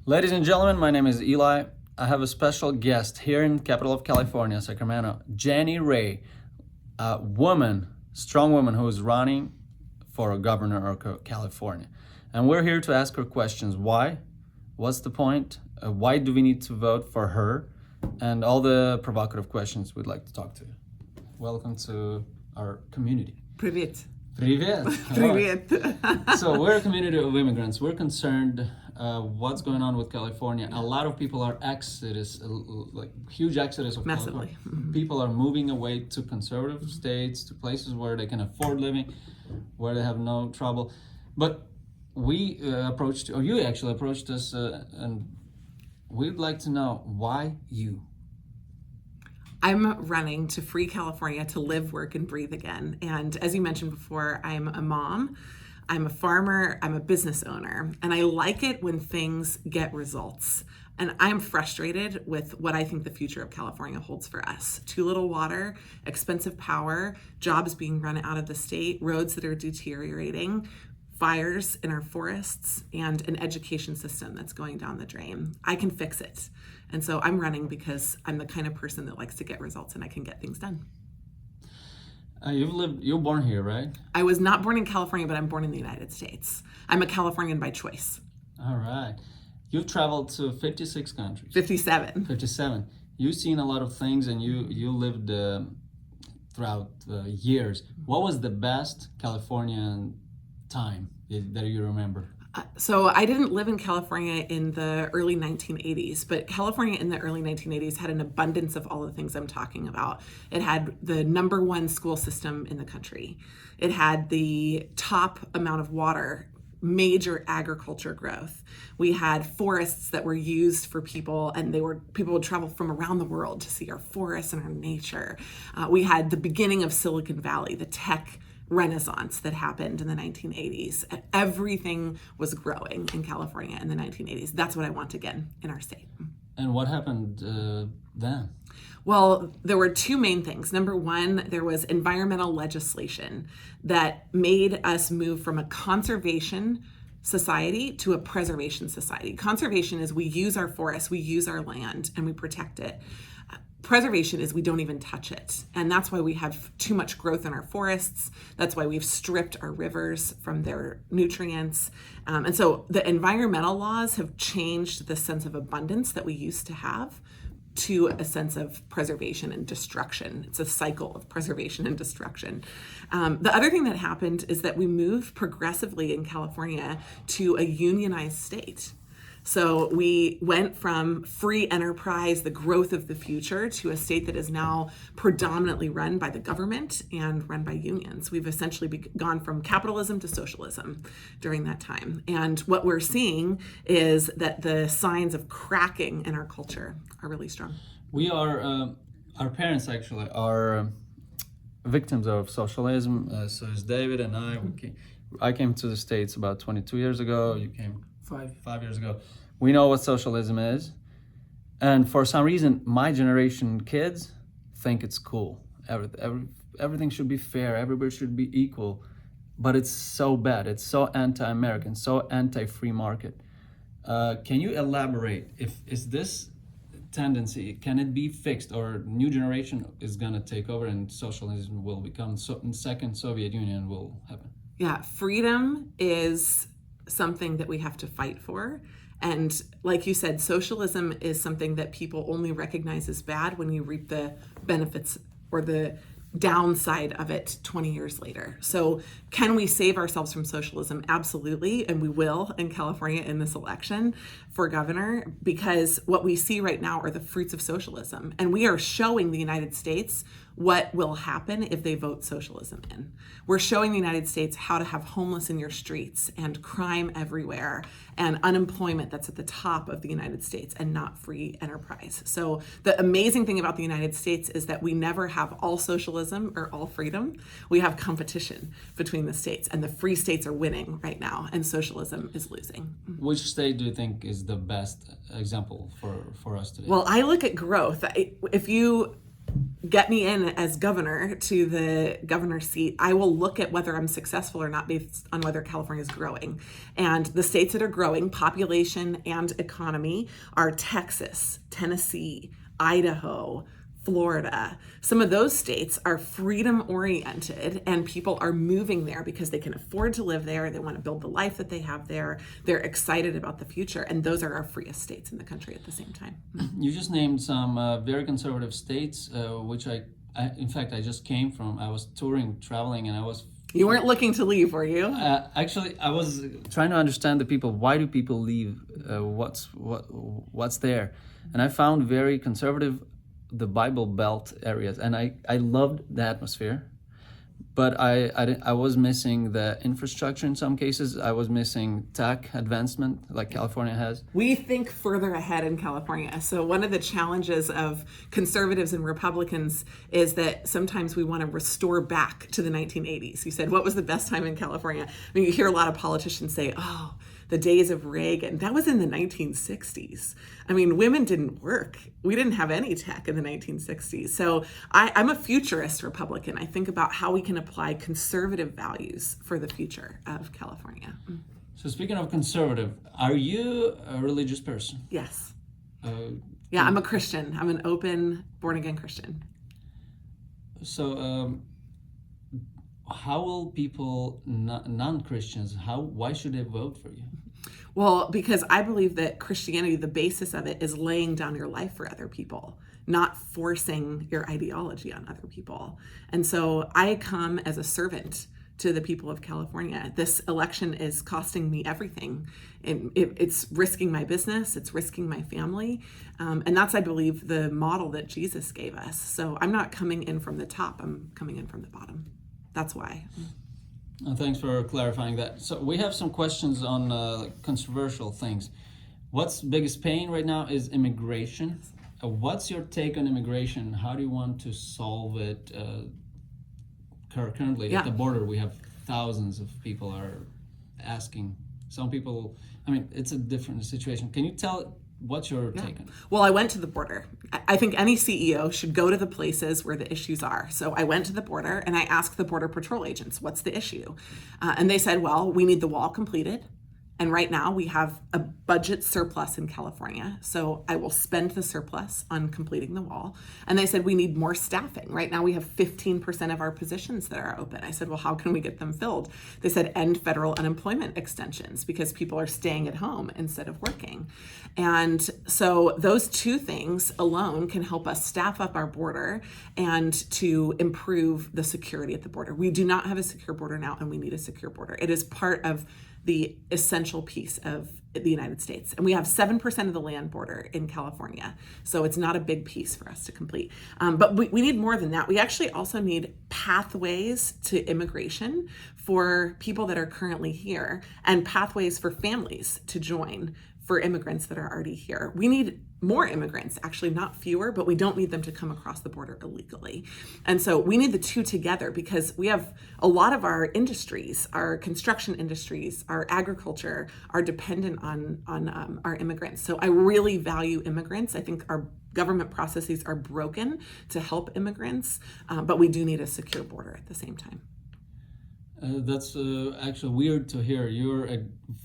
Ladies and gentlemen, my name is Eli. I have a special guest here in capital of California, Sacramento, Jenny Ray, a woman, strong woman who is running for a governor of California. And we're here to ask her questions. Why? What's the point? Why do we need to vote for her? And all the provocative questions we'd like to talk to. Welcome to our community. Привет. Привет. Привет. So we're a community of immigrants. We're concerned what's going on with California. A lot of people are like huge exodus of Massively. California. Mm-hmm. People are moving away to conservative states, to places where they can afford living, where they have no trouble. But we you actually approached us, and we'd like to know why you. I'm running to free California to live, work, and breathe again. And as you mentioned before, I'm a mom, I'm a farmer, I'm a business owner, and I like it when things get results. And I'm frustrated with what I think the future of California holds for us. Too little water, expensive power, jobs being run out of the state, roads that are deteriorating, fires in our forests, and an education system that's going down the drain. I can fix it. And so I'm running because I'm the kind of person that likes to get results and I can get things done. You're born here, right? I was not born in California, but I'm born in the United States. I'm a Californian by choice. All right. You've traveled to 56 countries. 57. 57. You've seen a lot of things, and you lived throughout years. What was the best Californian time that you remember? So I didn't live in California in the early 1980s, but California in the early 1980s had an abundance of all the things I'm talking about. It had the number one school system in the country. It had the top amount of water, major agriculture growth. We had forests that were used for people, and people would travel from around the world to see our forests and our nature. We had the beginning of Silicon Valley, the tech renaissance that happened in the 1980s. Everything was growing in California in the 1980s. That's what I want again in our state. And what happened then? Well, there were two main things. Number one, there was environmental legislation that made us move from a conservation society to a preservation society. Conservation is we use our forests, we use our land, and we protect it. Preservation is we don't even touch it. And that's why we have too much growth in our forests. That's why we've stripped our rivers from their nutrients. And so the environmental laws have changed the sense of abundance that we used to have to a sense of preservation and destruction. It's a cycle of preservation and destruction. The other thing that happened is that we moved progressively in California to a unionized state. So we went from free enterprise, the growth of the future, to a state that is now predominantly run by the government and run by unions. We've essentially gone from capitalism to socialism during that time. And what we're seeing is that the signs of cracking in our culture are really strong. We are, our parents actually are victims of socialism. So is David and I. I came to the States about 22 years ago. You came 5 years ago. We know what socialism is, and for some reason my generation kids think it's cool. Everything should be fair, everybody should be equal, but it's so bad. It's so anti-American, so anti-free market. Can you elaborate? Is this tendency, can it be fixed, or new generation is gonna take over and socialism will become second Soviet Union will happen? Yeah, freedom is something that we have to fight for. And like you said, socialism is something that people only recognize as bad when you reap the benefits or the downside of it 20 years later. So can we save ourselves from socialism? Absolutely. And we will in California in this election for governor, because what we see right now are the fruits of socialism. And we are showing the United States what will happen if they vote socialism in. We're showing the United States how to have homeless in your streets and crime everywhere and unemployment that's at the top of the United States and not free enterprise. So the amazing thing about the United States is that we never have all socialism or all freedom. We have competition between the states, and the free states are winning right now and socialism is losing. Which state do you think is the best example for us today? Well, I look at growth. If you get me in as governor to the governor's seat, I will look at whether I'm successful or not based on whether California is growing. And the states that are growing, population and economy, are Texas, Tennessee, Idaho, Florida. Some of those states are freedom oriented, and people are moving there because they can afford to live there. They want to build the life that they have there. They're excited about the future, and those are our freest states in the country at the same time. You just named some very conservative states, which in fact, I just came from. I was traveling, and I was. You weren't looking to leave, were you? Actually, I was trying to understand the people. Why do people leave? What's there? And I found very conservative, the Bible Belt areas, and I loved the atmosphere, but I was missing the infrastructure in some cases. I was missing tech advancement like California has. We think further ahead in California. So one of the challenges of conservatives and Republicans is that sometimes we want to restore back to the 1980s. You said, what was the best time in California? I mean, you hear a lot of politicians say, oh, the days of Reagan. That was in the 1960s. I mean, women didn't work. We didn't have any tech in the 1960s. So I'm a futurist Republican. I think about how we can apply conservative values for the future of California. So speaking of conservative, are you a religious person? Yes. Yeah, I'm a Christian. I'm an open, born-again Christian. So how will people, non-Christians, why should they vote for you? Well, because I believe that Christianity, the basis of it is laying down your life for other people, not forcing your ideology on other people. And so I come as a servant to the people of California. This election is costing me everything. It's risking my business, it's risking my family. And that's, I believe, the model that Jesus gave us. So I'm not coming in from the top, I'm coming in from the bottom. That's why. Thanks for clarifying that. So we have some questions on controversial things. What's biggest pain right now is immigration. What's your take on immigration? How do you want to solve it? Currently at the border, we have thousands of people are asking. Some people, I mean, it's a different situation. Can you tell what's your take on it? Well, I went to the border. I think any CEO should go to the places where the issues are. So I went to the border and I asked the Border Patrol agents, what's the issue? And they said, well, we need the wall completed. And right now we have a budget surplus in California. So I will spend the surplus on completing the wall. And they said, we need more staffing. Right now we have 15% of our positions that are open. I said, well, how can we get them filled? They said, end federal unemployment extensions because people are staying at home instead of working. And so those two things alone can help us staff up our border and to improve the security at the border. We do not have a secure border now, and we need a secure border. It is part of the essential piece of the United States. And we have 7% of the land border in California. So it's not a big piece for us to complete. But we need more than that. We actually also need pathways to immigration for people that are currently here and pathways for families to join for immigrants that are already here. We need more immigrants, actually not fewer, but we don't need them to come across the border illegally. And so we need the two together because we have a lot of our industries, our construction industries, our agriculture are dependent on our immigrants. So I really value immigrants. I think our government processes are broken to help immigrants, but we do need a secure border at the same time. That's actually weird to hear. You're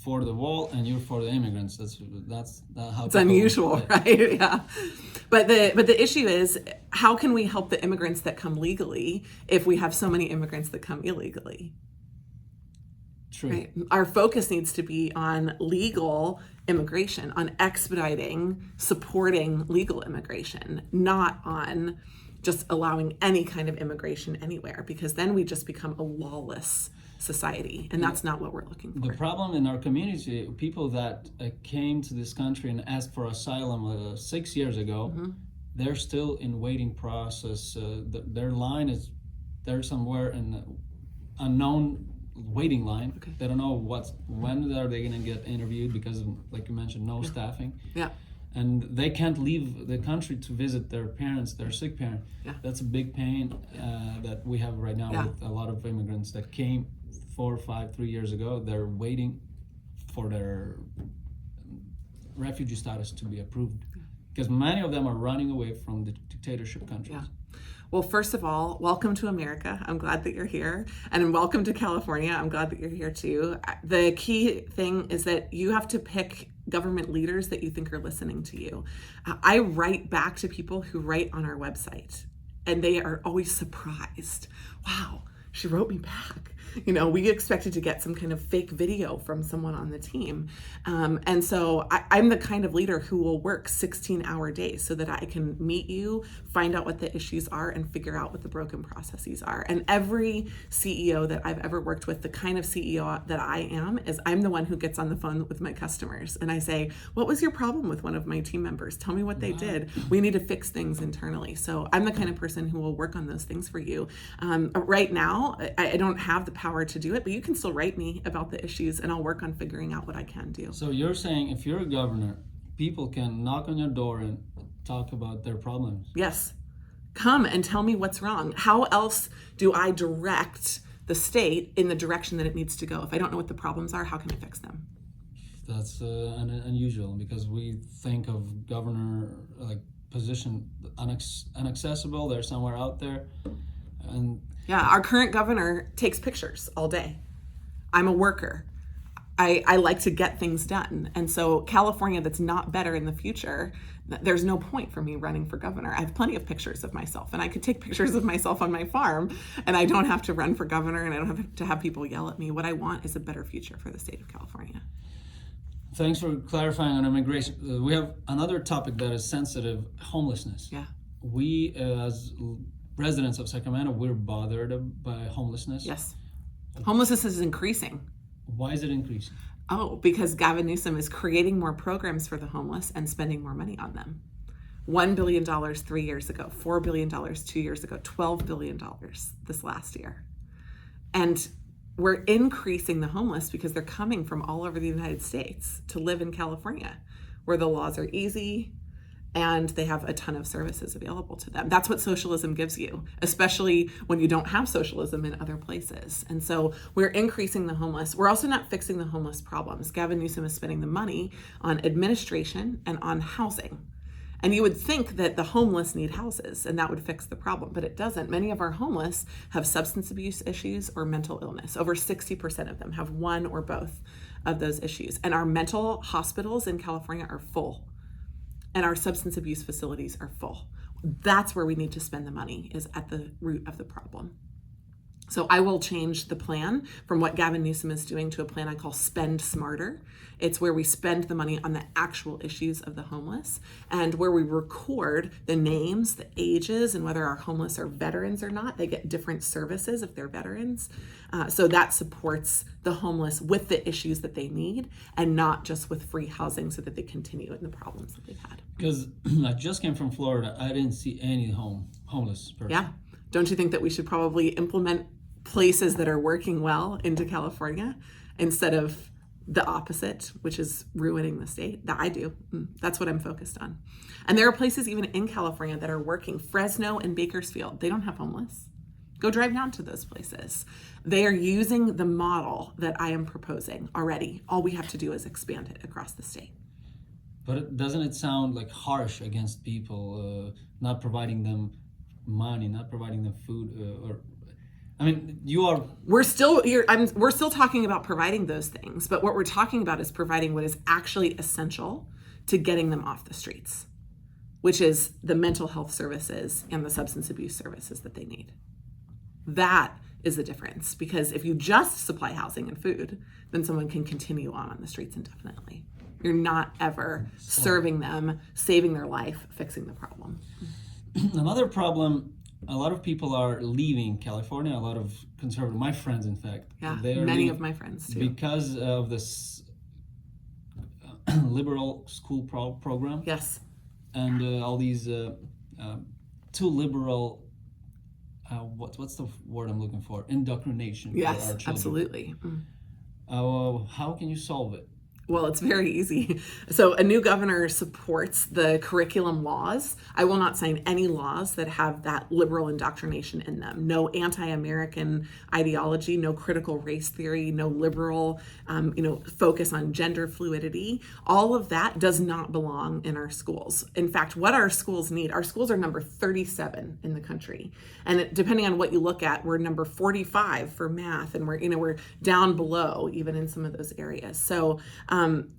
for the wall and you're for the immigrants. That's how it's unusual, right? Yeah. But the issue is, how can we help the immigrants that come legally if we have so many immigrants that come illegally? True. Right? Our focus needs to be on legal immigration, on expediting, supporting legal immigration, not on just allowing any kind of immigration anywhere, because then we just become a lawless society, and that's not what we're looking for. The problem in our community, people that came to this country and asked for asylum 6 years ago, they're still in waiting process. Their line is, they're somewhere in unknown waiting line. Okay. They don't know when are they going to get interviewed because of, like you mentioned, no staffing. Yeah. And they can't leave the country to visit their parents, their sick parent. Yeah. That's a big pain that we have right now with a lot of immigrants that came 4, 5, 3 years ago. They're waiting for their refugee status to be approved because many of them are running away from the dictatorship countries. Yeah. Well, first of all, welcome to America. I'm glad that you're here. And welcome to California. I'm glad that you're here too. The key thing is that you have to pick government leaders that you think are listening to you. I write back to people who write on our website, and they are always surprised. Wow, she wrote me back. You know, we expected to get some kind of fake video from someone on the team. And so I'm the kind of leader who will work 16-hour days so that I can meet you, find out what the issues are, and figure out what the broken processes are. And every CEO that I've ever worked with, the kind of CEO that I am, is I'm the one who gets on the phone with my customers. And I say, what was your problem with one of my team members? Tell me what they did. We need to fix things internally. So I'm the kind of person who will work on those things for you. Right now, I don't have the power to do it, but you can still write me about the issues and I'll work on figuring out what I can do. So you're saying if you're a governor, people can knock on your door and talk about their problems? Yes. Come and tell me what's wrong. How else do I direct the state in the direction that it needs to go? If I don't know what the problems are, how can I fix them? That's unusual, because we think of governor like position inaccessible. They're somewhere out there. And yeah, our current governor takes pictures all day. I'm a worker. I like to get things done. And so California that's not better in the future, there's no point for me running for governor. I have plenty of pictures of myself, and I could take pictures of myself on my farm, and I don't have to run for governor, and I don't have to have people yell at me. What I want is a better future for the state of California. Thanks for clarifying on immigration. We have another topic that is sensitive: homelessness. Yeah. We, as residents of Sacramento, we're bothered by homelessness. Yes. Homelessness is increasing. Why is it increasing? Oh, because Gavin Newsom is creating more programs for the homeless and spending more money on them. $1 billion 3 years ago, $4 billion 2 years ago, $12 billion this last year. And we're increasing the homeless because they're coming from all over the United States to live in California, where the laws are easy and they have a ton of services available to them. That's what socialism gives you, especially when you don't have socialism in other places. And so we're increasing the homeless. We're also not fixing the homeless problems. Gavin Newsom is spending the money on administration and on housing. And you would think that the homeless need houses and that would fix the problem, but it doesn't. Many of our homeless have substance abuse issues or mental illness. Over 60% of them have one or both of those issues. And our mental hospitals in California are full. And our substance abuse facilities are full. That's where we need to spend the money, is at the root of the problem. So I will change the plan from what Gavin Newsom is doing to a plan I call Spend Smarter. It's where we spend the money on the actual issues of the homeless, and where we record the names, the ages, and whether our homeless are veterans or not. They get different services if they're veterans. So that supports the homeless with the issues that they need, and not just with free housing so that they continue in the problems that they've had. Because I just came from Florida. I didn't see any homeless person. Yeah. Don't you think that we should probably implement places that are working well into California instead of the opposite, which is ruining the state? That I do. That's what I'm focused on. And there are places even in California that are working. Fresno and Bakersfield, they don't have homeless. Go drive down to those places. They are using the model that I am proposing already. All we have to do is expand it across the state. But doesn't it sound like harsh against people, not providing them money, not providing them food, or I mean, you are. We're still talking about providing those things, but what we're talking about is providing what is actually essential to getting them off the streets, which is the mental health services and the substance abuse services that they need. That is the difference, because if you just supply housing and food, then someone can continue on the streets indefinitely. You're not ever serving them, saving their life, fixing the problem. Another problem, a lot of people are leaving California, a lot of conservative, my friends in fact. Yeah, many of my friends too. Because of this liberal school program. Yes. And all these too liberal, what's the word I'm looking for? Indoctrination. Yes, for our children. absolutely. How can you solve it? Well, it's very easy. So a new governor supports the curriculum laws. I will not sign any laws that have that liberal indoctrination in them. No anti-American ideology, no critical race theory, no liberal, focus on gender fluidity. All of that does not belong in our schools. In fact, what our schools need, our schools are number 37 in the country. And depending on what you look at, we're number 45 for math, and we're down below even in some of those areas. So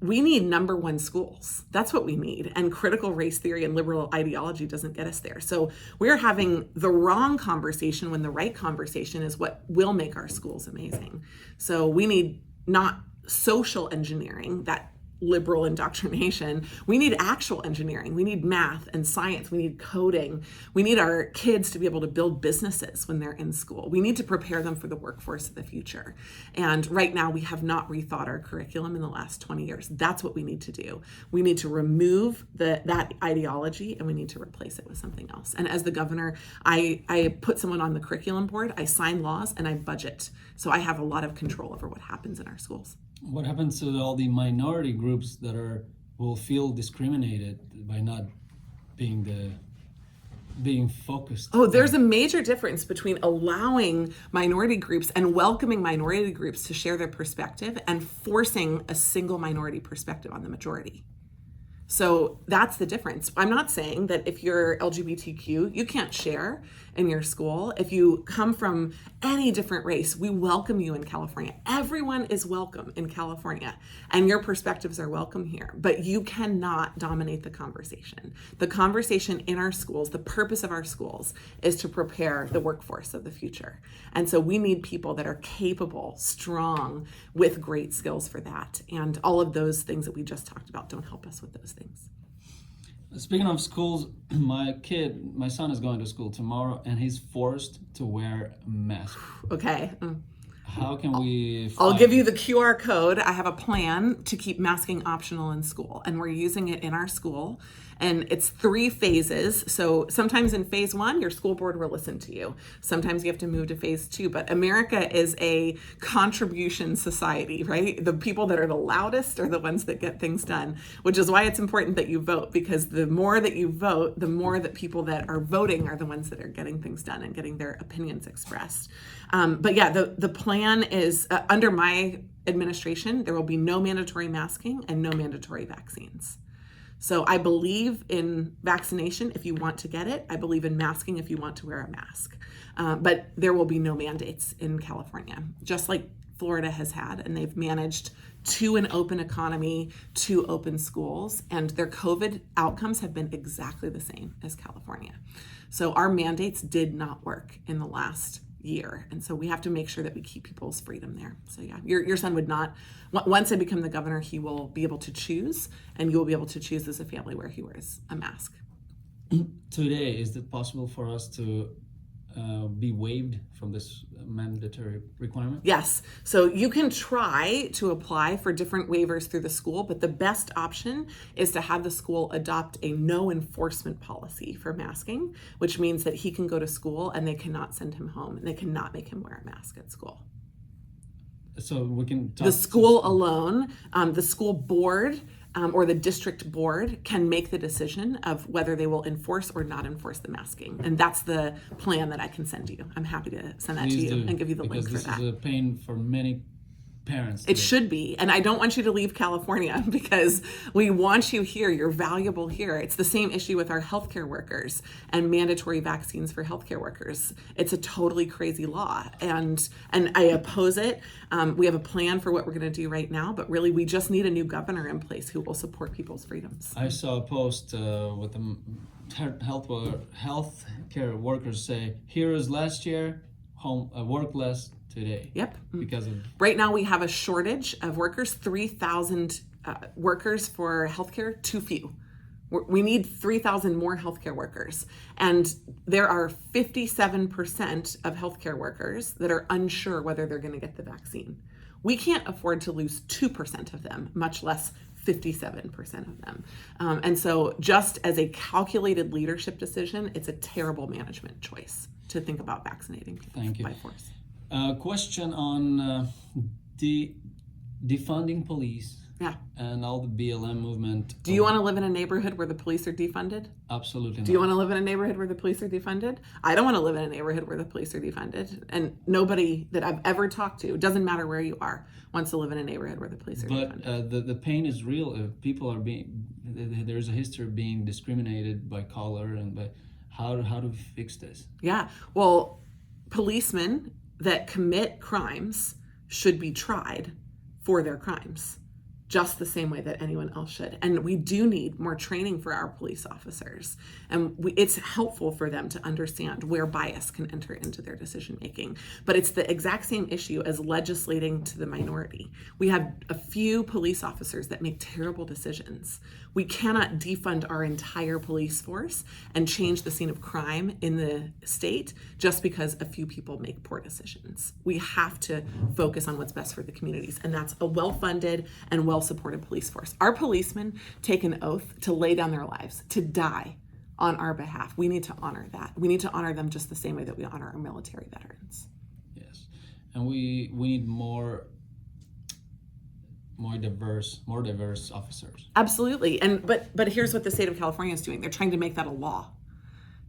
we need number one schools. That's what we need. And critical race theory and liberal ideology doesn't get us there. So we're having the wrong conversation when the right conversation is what will make our schools amazing. So we need not social engineering, that liberal indoctrination. We need actual engineering. We need math and science. We need coding. We need our kids to be able to build businesses when they're in school. We need to prepare them for the workforce of the future. And right now we have not rethought our curriculum in the last 20 years. That's what we need to do. We need to remove that ideology, and we need to replace it with something else. And as the governor, I put someone on the curriculum board, I sign laws, and I budget. So I have a lot of control over what happens in our schools. What happens to all the minority groups that will feel discriminated by not being focused? Oh, there's a major difference between allowing minority groups and welcoming minority groups to share their perspective and forcing a single minority perspective on the majority. So that's the difference. I'm not saying that if you're LGBTQ, you can't share in your school. If you come from any different race, we welcome you in California. Everyone is welcome in California, and your perspectives are welcome here. But you cannot dominate the conversation. The conversation in our schools, the purpose of our schools, is to prepare the workforce of the future. And so we need people that are capable, strong, with great skills for that. And all of those things that we just talked about don't help us with those things. Speaking of schools, my son is going to school tomorrow, and he's forced to wear a mask. Okay. How can we... I'll give you the QR code. I have a plan to keep masking optional in school, and we're using it in our school. And it's 3 phases. So sometimes in phase 1, your school board will listen to you. Sometimes you have to move to phase 2. But America is a contribution society, right? The people that are the loudest are the ones that get things done, which is why it's important that you vote, because the more that you vote, the more that people that are voting are the ones that are getting things done and getting their opinions expressed. But yeah, the plan is under my administration, there will be no mandatory masking and no mandatory vaccines. So I believe in vaccination if you want to get it. I believe in masking if you want to wear a mask. But there will be no mandates in California, just like Florida has had, and they've managed to an open economy, to open schools, and their COVID outcomes have been exactly the same as California. So our mandates did not work in the last year. And so we have to make sure that we keep people's freedom there. So yeah, your son would not, once I become the governor, he will be able to choose, and you will be able to choose as a family where he wears a mask. Today, is it possible for us to be waived from this mandatory requirement? Yes. So you can try to apply for different waivers through the school, but the best option is to have the school adopt a no enforcement policy for masking, which means that he can go to school and they cannot send him home and they cannot make him wear a mask at school. So we can talk the school alone, the school board or the district board can make the decision of whether they will enforce or not enforce the masking. And that's the plan that I can send you. I'm happy to send that to you and give you the link for that. Because this is a pain for many parents. It should be. And I don't want you to leave California because we want you here. You're valuable here. It's the same issue with our healthcare workers and mandatory vaccines for healthcare workers. It's a totally crazy law. And I oppose it. We have a plan for what we're going to do right now, but really we just need a new governor in place who will support people's freedoms. I saw a post with the healthcare workers say, here is last year, work less today. Yep. Because of right now we have a shortage of workers, 3,000 workers for healthcare, too few. We need 3,000 more healthcare workers. And there are 57% of healthcare workers that are unsure whether they're going to get the vaccine. We can't afford to lose 2% of them, much less 57% of them. And so just as a calculated leadership decision, it's a terrible management choice to think about vaccinating people by force. Question on defunding police Yeah. And all the BLM movement. Do you want to live in a neighborhood where the police are defunded? Absolutely not. Do you want to live in a neighborhood where the police are defunded? I don't want to live in a neighborhood where the police are defunded. And nobody that I've ever talked to, doesn't matter where you are, wants to live in a neighborhood where the police are defunded. But the pain is real. People are there's a history of being discriminated by color and by how do we fix this? Yeah. Well, policemen that commit crimes should be tried for their crimes, just the same way that anyone else should. And we do need more training for our police officers. And it's helpful for them to understand where bias can enter into their decision making. But it's the exact same issue as legislating to the minority. We have a few police officers that make terrible decisions. We cannot defund our entire police force and change the scene of crime in the state just because a few people make poor decisions. We have to focus on what's best for the communities, and that's a well-funded and well-supported police force. Our policemen take an oath to lay down their lives, to die on our behalf. We need to honor that. We need to honor them just the same way that we honor our military veterans. Yes, and we need more diverse officers. Absolutely. And but here's what the state of California is doing. They're trying to make that a law.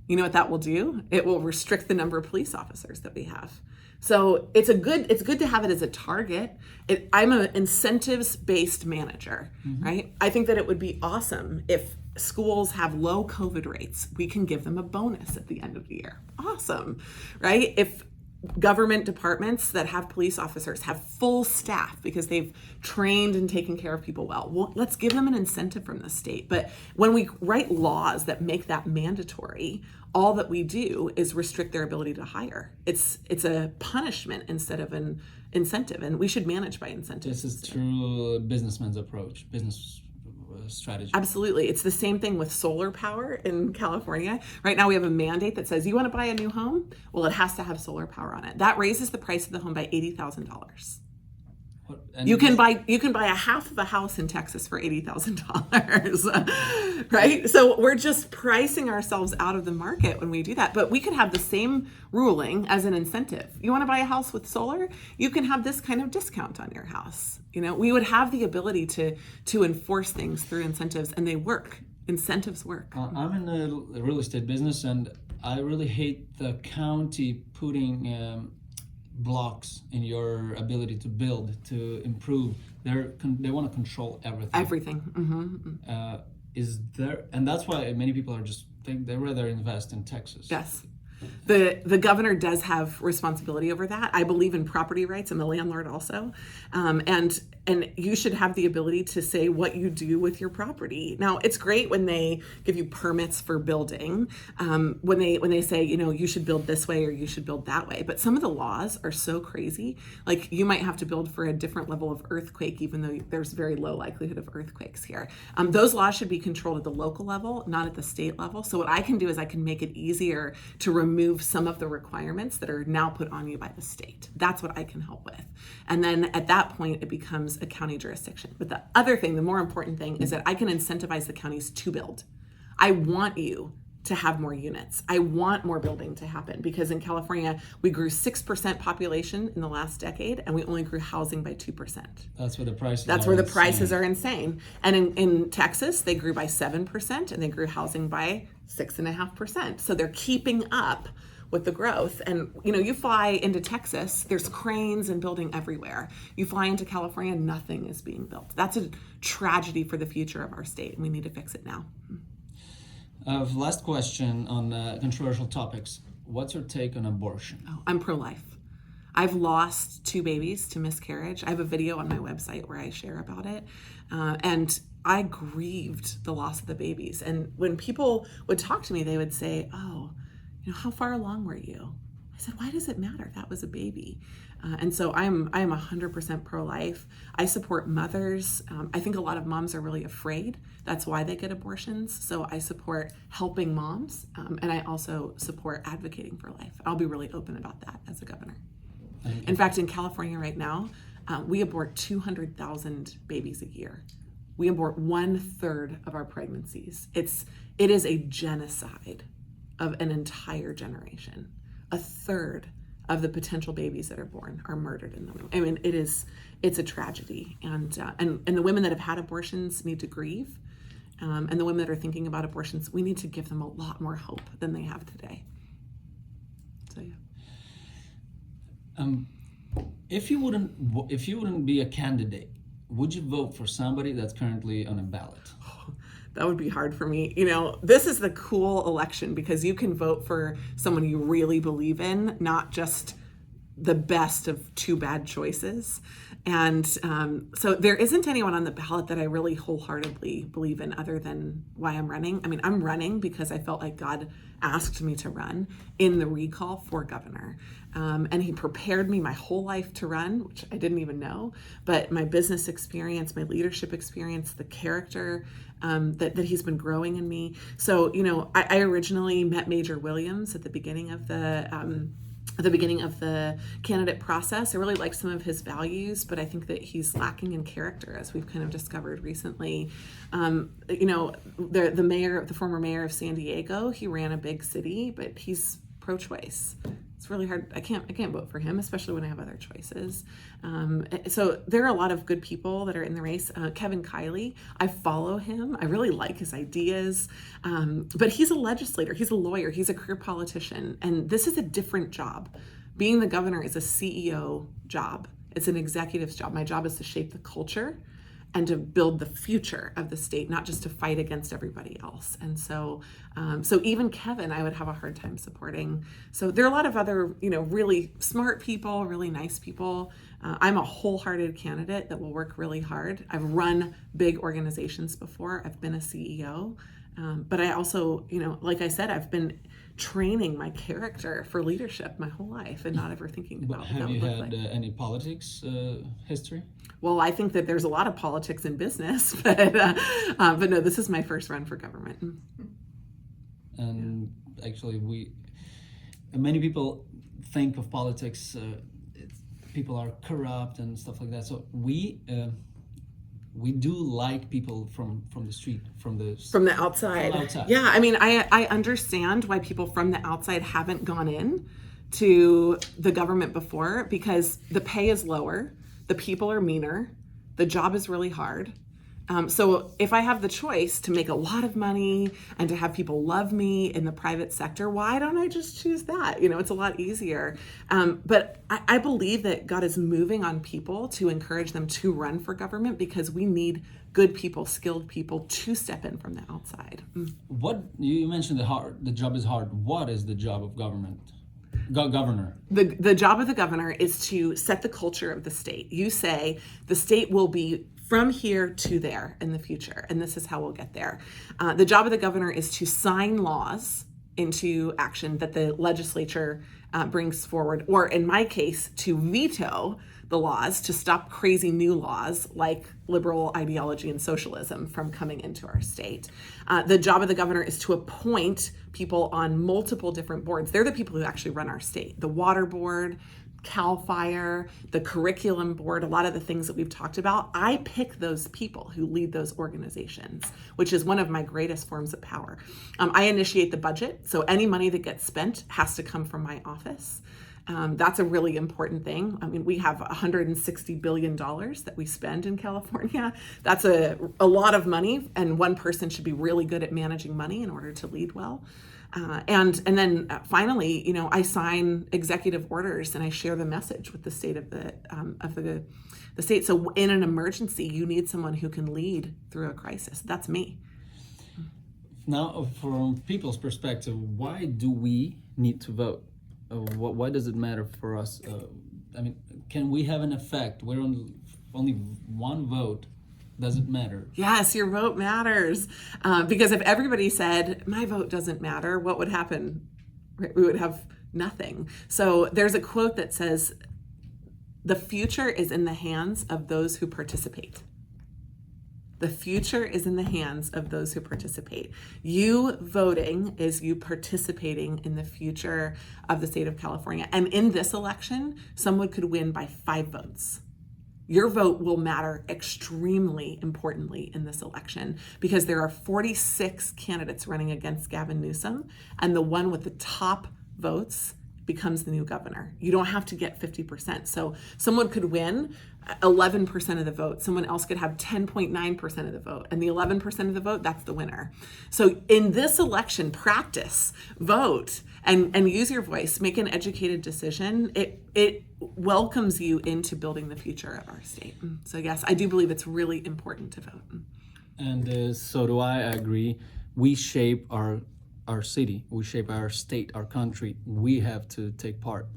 You know what that will do? It will restrict the number of police officers that we have. So it's good to have it as a target. I'm an incentives-based manager, right? I think that it would be awesome if schools have low COVID rates. We can give them a bonus at the end of the year. Awesome, right? If government departments that have police officers have full staff because they've trained and taken care of people well, let's give them an incentive from the state. But when we write laws that make that mandatory, all that we do is restrict their ability to hire. It's a punishment instead of an incentive, and we should manage by incentives. This is true businessman's approach, business strategy. Absolutely. It's the same thing with solar power in California. Right now we have a mandate that says, you want to buy a new home? Well, it has to have solar power on it. That raises the price of the home by $80,000. You can buy a half of a house in Texas for $80,000, right? So we're just pricing ourselves out of the market when we do that. But we could have the same ruling as an incentive. You want to buy a house with solar? You can have this kind of discount on your house. You know, we would have the ability to enforce things through incentives, and they work. Incentives work. I'm in the real estate business, and I really hate the county putting blocks in your ability to build, to improve. They want to control everything. Is there, and that's why many people are just think they rather invest in Texas. Yes. The governor does have responsibility over that. I believe in property rights. I'm a landlord also. And you should have the ability to say what you do with your property. Now, it's great when they give you permits for building, when they say, you know, you should build this way or you should build that way. But some of the laws are so crazy. Like, you might have to build for a different level of earthquake, even though there's very low likelihood of earthquakes here. Those laws should be controlled at the local level, not at the state level. So what I can do is I can make it easier to remove some of the requirements that are now put on you by the state. That's what I can help with. And then at that point, it becomes a county jurisdiction. But the other thing, the more important thing, is that I can incentivize the counties to build. I want you to have more units. I want more building to happen, because in California, we grew 6% population in the last decade, and we only grew housing by 2%. That's where the prices That's where the prices are insane. And in Texas, they grew by 7%, and they grew housing by 6.5%. So they're keeping up with the growth. And you know, you fly into Texas, there's cranes and building everywhere. You fly into California, nothing is being built. That's a tragedy for the future of our state, and we need to fix it now. Last question on controversial topics. What's your take on abortion? Oh, I'm pro-life. I've lost 2 babies to miscarriage. I have a video on my website where I share about it. And I grieved the loss of the babies. And when people would talk to me, they would say, oh, you know, how far along were you? I said, why does it matter? That was a baby. And so I'm 100% pro-life. I support mothers. I think a lot of moms are really afraid. That's why they get abortions. So I support helping moms. And I also support advocating for life. I'll be really open about that as a governor. In fact, in California right now, we abort 200,000 babies a year. We abort 1/3 of our pregnancies. It is a genocide of an entire generation. 1/3 of the potential babies that are born are murdered in the womb. I mean, it's a tragedy, and the women that have had abortions need to grieve, and the women that are thinking about abortions, we need to give them a lot more hope than they have today. So yeah. If you wouldn't be a candidate, would you vote for somebody that's currently on a ballot? That would be hard for me. You know, this is the cool election because you can vote for someone you really believe in, not just the best of two bad choices. And so there isn't anyone on the ballot that I really wholeheartedly believe in other than why I'm running. I mean, I'm running because I felt like God asked me to run in the recall for governor. And he prepared me my whole life to run, which I didn't even know. But my business experience, my leadership experience, the character that he's been growing in me. So, you know, I originally met Major Williams at the beginning of the candidate process. I really like some of his values, but I think that he's lacking in character, as we've kind of discovered recently. You know, the former mayor of San Diego, he ran a big city, but he's pro-choice. It's really hard. I can't vote for him, especially when I have other choices. So there are a lot of good people that are in the race. Kevin Kiley, I follow him. I really like his ideas. But he's a legislator. He's a lawyer. He's a career politician. And this is a different job. Being the governor is a CEO job. It's an executive's job. My job is to shape the culture and to build the future of the state, not just to fight against everybody else. And so even Kevin, I would have a hard time supporting. So there are a lot of other, you know, really smart people, really nice people. I'm a wholehearted candidate that will work really hard. I've run big organizations before. I've been a CEO. But I also, you know, like I said, I've been training my character for leadership my whole life and not ever thinking about what that would look like. Have you had any politics history? Well, I think that there's a lot of politics in business, but no, this is my first run for government. And actually, many people think of politics, people are corrupt and stuff like that. So we do like people from the street, from the outside. Yeah, I mean, I understand why people from the outside haven't gone in to the government before, because the pay is lower, the people are meaner, the job is really hard. So if I have the choice to make a lot of money and to have people love me in the private sector, why don't I just choose that? You know, it's a lot easier. But I believe that God is moving on people to encourage them to run for government, because we need good people, skilled people to step in from the outside. What you mentioned, the job is hard. What is the job of government? Governor. The job of the governor is to set the culture of the state. You say the state will be from here to there in the future, and this is how we'll get there. The job of the governor is to sign laws into action that the legislature brings forward, or in my case, to veto the laws, to stop crazy new laws like liberal ideology and socialism from coming into our state. The job of the governor is to appoint people on multiple different boards. They're the people who actually run our state. The water board, CAL FIRE, the curriculum board, a lot of the things that we've talked about. I pick those people who lead those organizations, which is one of my greatest forms of power. I initiate the budget, so any money that gets spent has to come from my office. That's a really important thing. I mean, we have $160 billion that we spend in California. That's a lot of money, and one person should be really good at managing money in order to lead well. And then finally, you know, I sign executive orders and I share the message with the state of the state. So in an emergency, you need someone who can lead through a crisis. That's me. Now, from people's perspective, why do we need to vote? Why does it matter for us? I mean, can we have an effect? We're only one vote. Does it matter? Yes, your vote matters. Because if everybody said, my vote doesn't matter, what would happen? We would have nothing. So there's a quote that says, the future is in the hands of those who participate. The future is in the hands of those who participate. You voting is you participating in the future of the state of California. And in this election, someone could win by 5 votes. Your vote will matter extremely importantly in this election, because there are 46 candidates running against Gavin Newsom, and the one with the top votes becomes the new governor. You don't have to get 50%. So someone could win 11% of the vote. Someone else could have 10.9% of the vote. And the 11% of the vote, that's the winner. So in this election, practice, vote, and use your voice. Make an educated decision. It welcomes you into building the future of our state. So yes, I do believe it's really important to vote. And so do I agree. We shape our city, we shape our state, our country. We have to take part.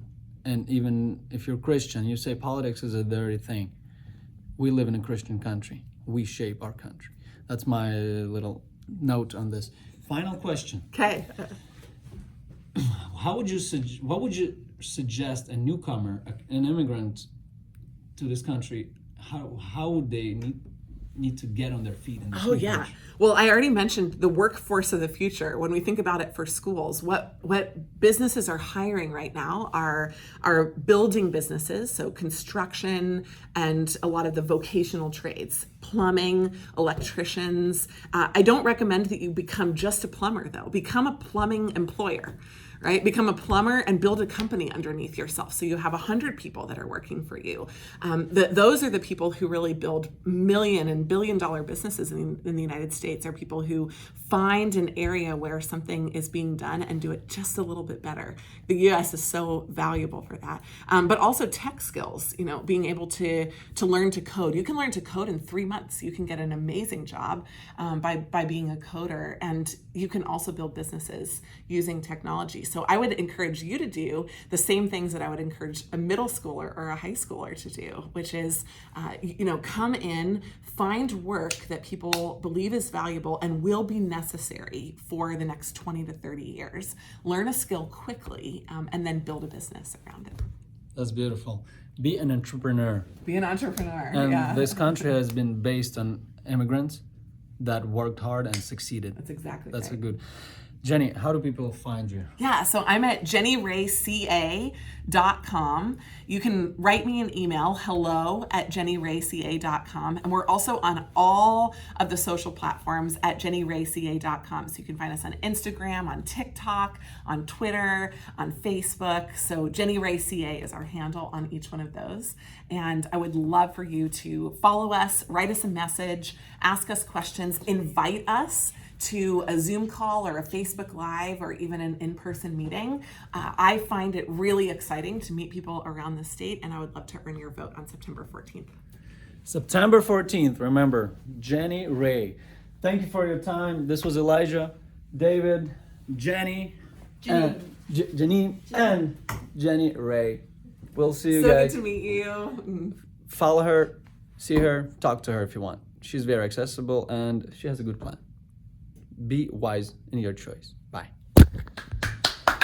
And even if you're Christian, you say politics is a dirty thing. We live in a Christian country. We shape our country. That's my little note on this. Final question. Okay. What would you suggest a newcomer, an immigrant to this country, how would they need to get on their feet in this Oh yeah. country? Well, I already mentioned the workforce of the future. When we think about it for schools, what businesses are hiring right now are building businesses, so construction and a lot of the vocational trades, plumbing, electricians. I don't recommend that you become just a plumber though. Become a plumbing employer. Right? Become a plumber and build a company underneath yourself. So you have 100 people that are working for you. Those are the people who really build million and billion-dollar businesses in the United States, are people who find an area where something is being done and do it just a little bit better. The U.S. is so valuable for that. But also tech skills, being able to learn to code. You can learn to code in 3 months. You can get an amazing job by being a coder. And you can also build businesses using technology. So I would encourage you to do the same things that I would encourage a middle schooler or a high schooler to do, which is, come in, find work that people believe is valuable and will be necessary for the next 20 to 30 years. Learn a skill quickly, and then build a business around it. That's beautiful. Be an entrepreneur. Be an entrepreneur. And yeah. this country has been based on immigrants that worked hard and succeeded. That's exactly That's right. a good. Jenny, how do people find you? Yeah, so I'm at jennyrayca.com. You can write me an email, hello@jennyrayca.com. And we're also on all of the social platforms at jennyrayca.com. So you can find us on Instagram, on TikTok, on Twitter, on Facebook. So Jenny Ray CA is our handle on each one of those. And I would love for you to follow us, write us a message, ask us questions, invite us to a Zoom call or a Facebook Live or even an in-person meeting. I find it really exciting to meet people around the state, and I would love to earn your vote on September 14th. September 14th, remember, Jenny Ray. Thank you for your time. This was Elijah, David, Jenny, Janine, and Jenny Ray. We'll see you guys. So good to meet you. Follow her, see her, talk to her if you want. She's very accessible and she has a good plan. Be wise in your choice.